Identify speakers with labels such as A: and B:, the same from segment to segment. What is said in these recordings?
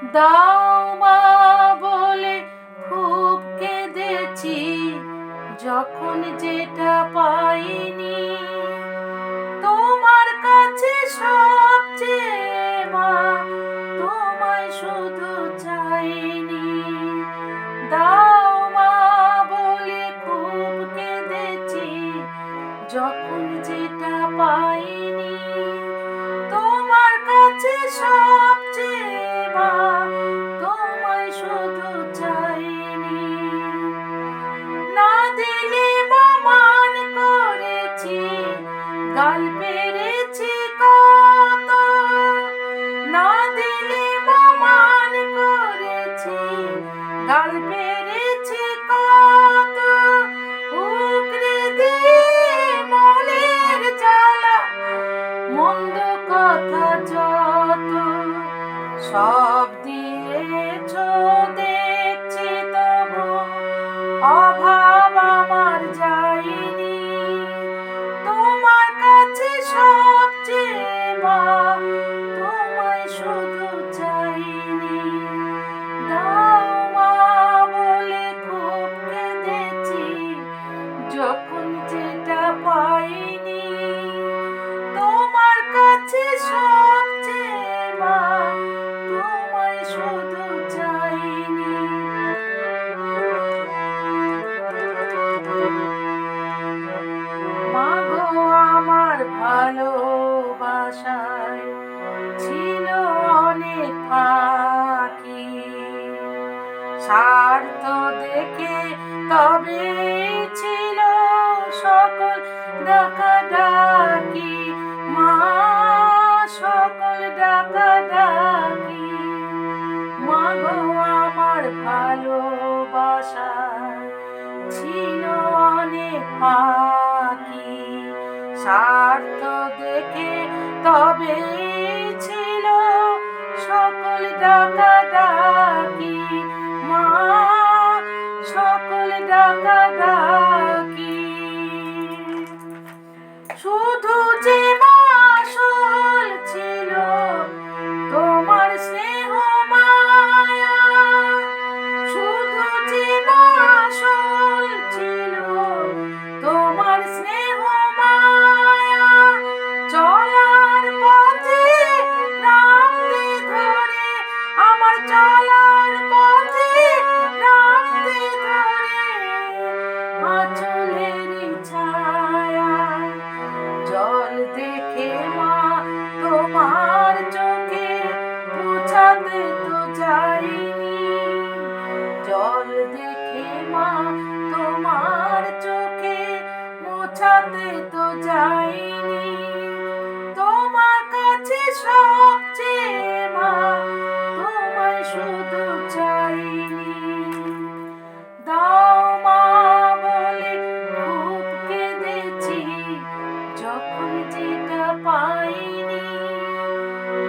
A: দাও মা বলে খুব কেঁদেছি, যখন যেটা পাইনি। তোমার কাছে সবচেয়ে মা, তোমায় শুধু চাইনি। দাও মা বলে খুব কেঁদেছি, যখন যেটা পাইনি। তোমার কাছে সবচেয়ে মা, তোমায় শুধু চাইনি। না দিলে মান করেছি, গাল পেরেছি কত। না দিলে মান করেছি, গাল পেরেছি কত। উগরে দিয়ে মনের জ্বালা, মন্দ কথা যত সব দিয়েছ দেখছি, তবু অভাব আমার যায়নি। তোমার কাছে সবচেয়ে মা, তোমায় শুধু চাইনি। দাও মা বলে খুব কেঁদেছি, যখন যেটা পাইনি। তোমার কাছে সবচেয়ে মা, তোমায় শুধু চাইনি। মা গো আমার ভালোবাসায় ছিল অনেক ফাঁকি, স্বার্থ দেখে তবে ছিল সকল ডাকাডাকি। মা সকল ডাকাডাকি। মা গো আমার ভালোবাসায় ছিল অনেক ফাঁকি, স্বার্থ দেখে তবে ছিল সকল ডাকাডাকি। মা সকল ডাকাডাকি। শুধু যে মাসুল ছিল তোমার স্নেহ মায়া, শুধু যে মাসুল ছিল তোমার স্নেহ মায়া। চলার পথে রাখতে ধরে, আমার চলার পথে রাখতে ধরে আঁচলেরই ছায়া। জল দেখে মা তোমার চোখে মুছাতে তো যাইনি। জল দেখে মা তোমার চোখে মুছাতে তো যাইনি। তোমার কাছে সবচেয়ে মা, তোমায় শুধু চাইনি। দাও মা বলে খুব কেঁদেছি, যখন যেটা পাইনি।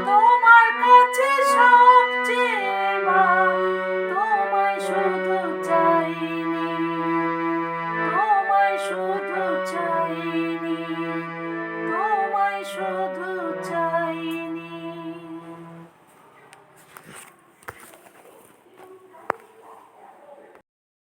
A: তোমার কাছে সবচেয়ে মা, তোমায় শুধু চাইনি। তোমায় শুধু চাইনি। তোমায় শুধু চাইনি।